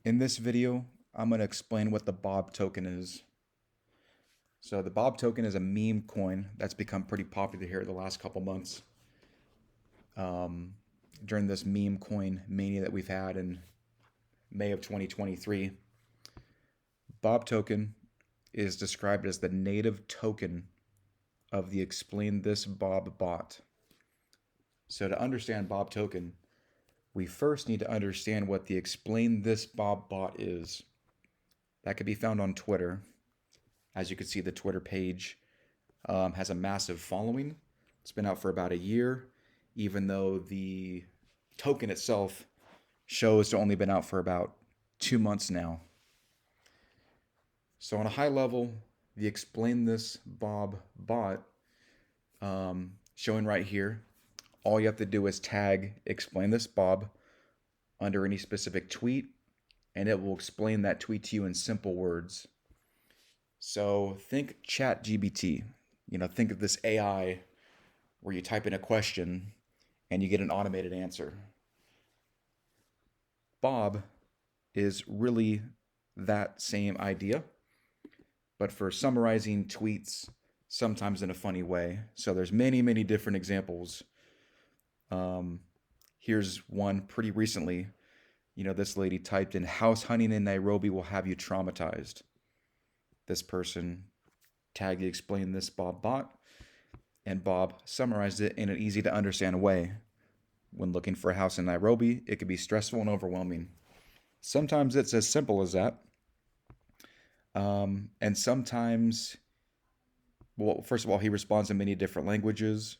In this video, I'm going to explain what the Bob token is. So the Bob token is a meme coin that's become pretty popular here the last couple months um, during this meme coin mania that we've had in May of 2023. Bob token is described as the native token of the Explain This Bob bot. So to understand Bob token, we first need to understand what the Explain This Bob bot is. That can be found on Twitter. As you can see, the Twitter page has a massive following. It's been out for about a year, even though the token itself shows to only been out for about 2 months now. So on a high level, the Explain This Bob bot, showing right here, all you have to do is tag Explain This Bob under any specific tweet, and it will explain that tweet to you in simple words. So think ChatGPT. Think of this AI where you type in a question and you get an automated answer. Bob is really that same idea, but for summarizing tweets, sometimes in a funny way. So there's many, many different examples. Um, Here's one pretty recently. This lady typed in house hunting in Nairobi will have you traumatized. This person tagged Explain This Bob bot, and Bob summarized it in an easy to understand way. When looking for a house in Nairobi, it can be stressful and overwhelming. Sometimes it's as simple as that. And sometimes, well, first of all, he responds in many different languages.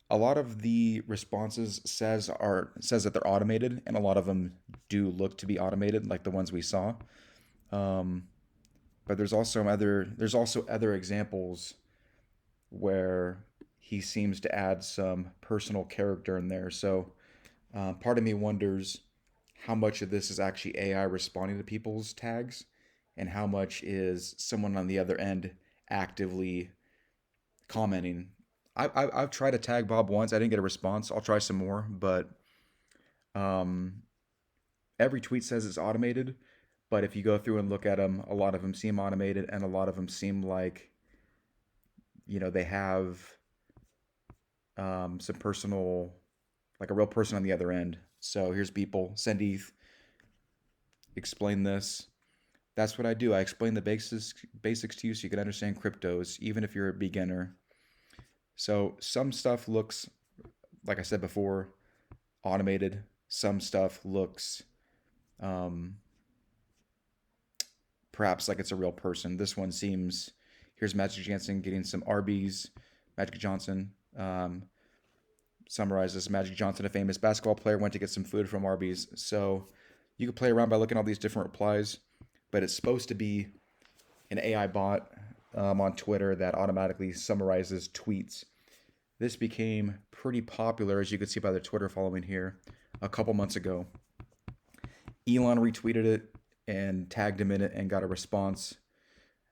A lot of the responses says that they're automated, and a lot of them do look to be automated, like the ones we saw. Um, but there's also other examples where he seems to add some personal character in there. So part of me wonders how much of this is actually AI responding to people's tags, and how much is someone on the other end actively commenting. I've tried to tag Bob once. I didn't get a response. I'll try some more, but um, every tweet says it's automated. But if you go through and look at them, a lot of them seem automated, and a lot of them seem like they have some personal, like a real person on the other end. So here's people. Send ETH. Explain this. That's what I do. I explain the basics to you so you can understand cryptos, even if you're a beginner. So some stuff looks, like I said before, automated. Some stuff looks um, perhaps like it's a real person. This one seems. Here's Magic Johnson getting some Arby's. Magic Johnson summarizes Magic Johnson, a famous basketball player, went to get some food from Arby's. So you can play around by looking at all these different replies, but it's supposed to be an AI bot on Twitter that automatically summarizes tweets. This became pretty popular, as you can see by the Twitter following here, a couple months ago. Elon retweeted it and tagged him in it and got a response.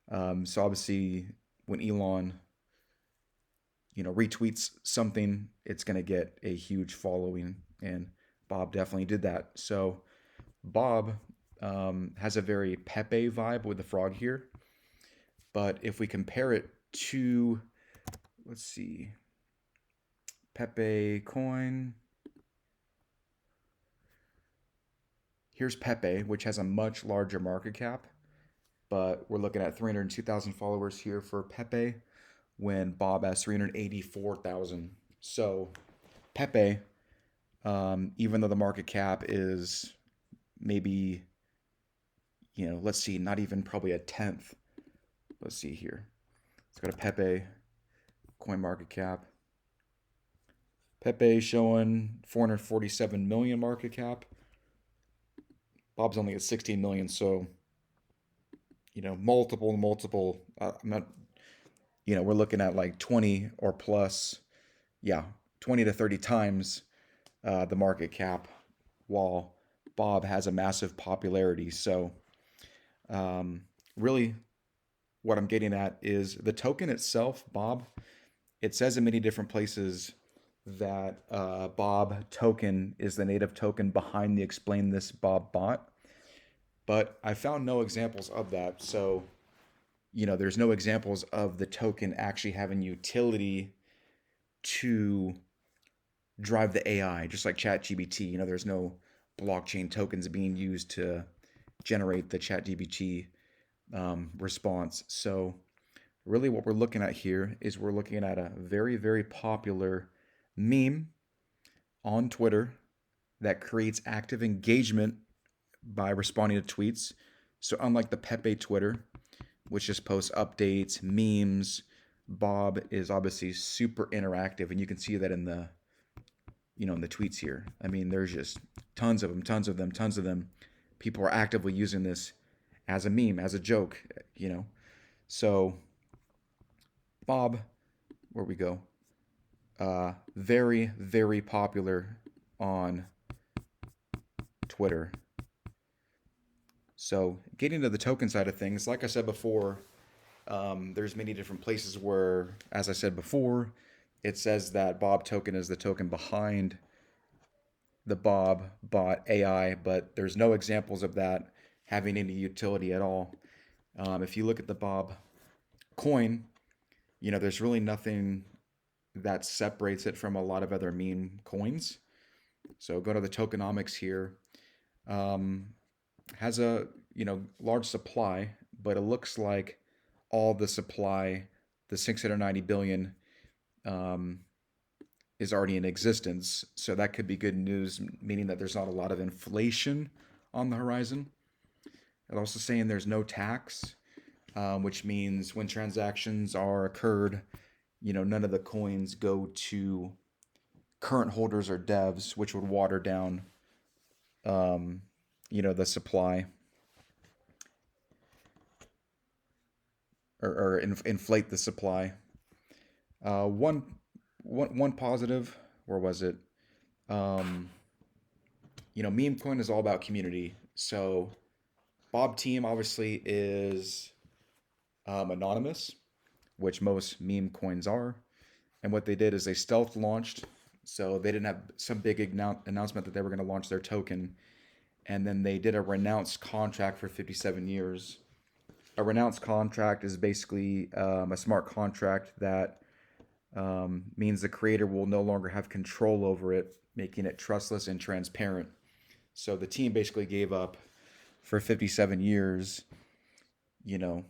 So obviously, when Elon, retweets something, it's going to get a huge following, and Bob definitely did that. So Bob has a very Pepe vibe with the frog here, but if we compare it to, let's see, Pepe coin. Here's Pepe, which has a much larger market cap, but we're looking at 302,000 followers here for Pepe when Bob has 384,000. So Pepe, even though the market cap is maybe, let's see, not even probably a tenth. Let's see here. Let's go to Pepe, coin market cap. Pepe showing 447 million market cap. Bob's only at 16 million, so multiple. I'm not, we're looking at like 20 or plus, yeah, 20 to 30 times the market cap, while Bob has a massive popularity. So, really, what I'm getting at is the token itself, Bob. It says in many different places that Bob token is the native token behind the Explain This Bob bot. But I found no examples of that. So, there's no examples of the token actually having utility to drive the AI, just like ChatGPT. There's no blockchain tokens being used to generate the ChatGPT response. So, really, what we're looking at here is we're looking at a very, very popular meme on Twitter that creates active engagement by responding to tweets. So, unlike the Pepe Twitter, which just posts updates, memes, Bob is obviously super interactive, and you can see that in the tweets here. I mean, there's just tons of them, tons of them, tons of them. People are actively using this as a meme, as a joke, you know. So Bob, where we go, very, very popular on Twitter. So getting to the token side of things, like I said before, there's many different places where, as I said before, it says that Bob token is the token behind the Bob bot AI, but there's no examples of that having any utility at all. If you look at the Bob coin, there's really nothing that separates it from a lot of other meme coins. So go to the tokenomics here. Um, has a large supply, but it looks like all the supply, the 690 billion, um, is already in existence. So that could be good news, meaning that there's not a lot of inflation on the horizon. It's also saying there's no tax, which means when transactions are occurred, none of the coins go to current holders or devs, which would water down, um, the supply or inflate the supply. One positive, where was it? Um, meme coin is all about community. So Bob Team obviously is anonymous, which most meme coins are. And what they did is they stealth launched. So they didn't have some big announcement that they were going to launch their token. And then they did a renounced contract for 57 years. A renounced contract is basically a smart contract that means the creator will no longer have control over it, making it trustless and transparent. So the team basically gave up for 57 years, you know,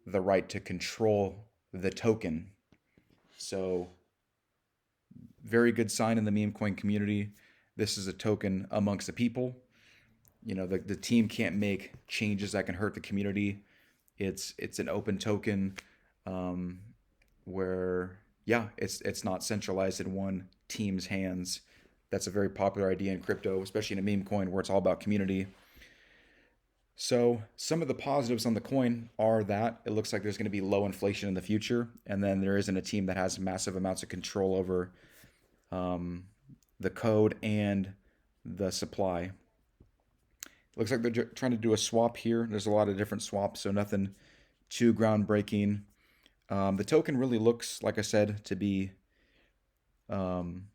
the right to control the token. So very good sign in the meme coin community. This is a token amongst the people. The team can't make changes that can hurt the community. It's an open token, um, where it's not centralized in one team's hands. That's a very popular idea in crypto, especially in a meme coin where it's all about community. So some of the positives on the coin are that it looks like there's going to be low inflation in the future, and then there isn't a team that has massive amounts of control over um, the code and the supply. It looks like they're trying to do a swap here. There's a lot of different swaps, so nothing too groundbreaking. The token really looks, like I said, to be, um,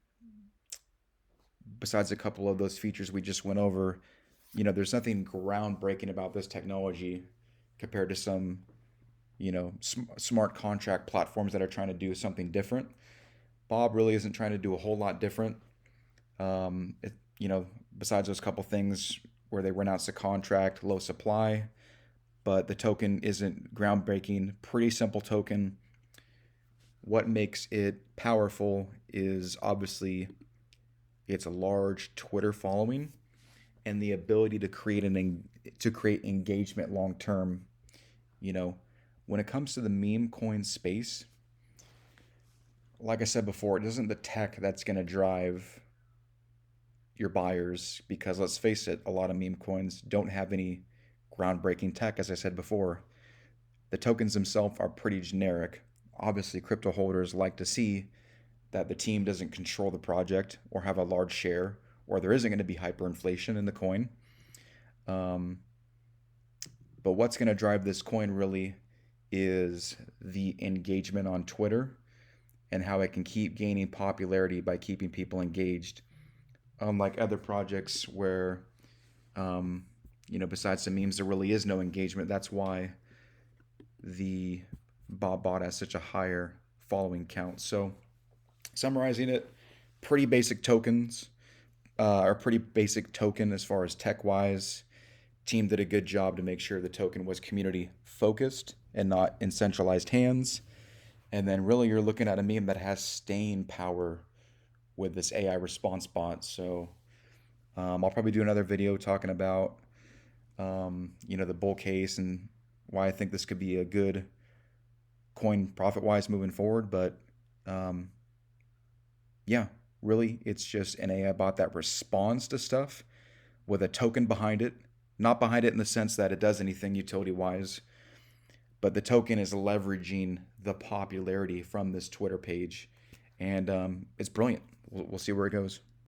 besides a couple of those features we just went over, there's nothing groundbreaking about this technology compared to some, smart contract platforms that are trying to do something different. Bob really isn't trying to do a whole lot different. It, besides those couple things where they renounce the contract, low supply, but the token isn't groundbreaking. Pretty simple token. What makes it powerful is obviously its a large Twitter following and the ability to create engagement long term. You know, when it comes to the meme coin space, like I said before, it isn't the tech that's going to drive your buyers because let's face it, a lot of meme coins don't have any groundbreaking tech. As I said before, the tokens themselves are pretty generic. Obviously, crypto holders like to see that the team doesn't control the project or have a large share, or there isn't going to be hyperinflation in the coin. Um, but what's going to drive this coin really is the engagement on Twitter and how it can keep gaining popularity by keeping people engaged. Unlike other projects where, um, besides some memes, there really is no engagement. That's why the Bob bot has such a higher following count. So, summarizing it, pretty basic tokens, or pretty basic token as far as tech wise. Team did a good job to make sure the token was community focused and not in centralized hands. And then really you're looking at a meme that has staying power with this AI response bot. So I'll probably do another video talking about the bull case and why I think this could be a good coin profit wise moving forward. But um, yeah, really, it's just an AI bot that responds to stuff with a token behind it. Not behind it in the sense that it does anything utility wise, but the token is leveraging the popularity from this Twitter page, and it's brilliant. We'll see where it goes.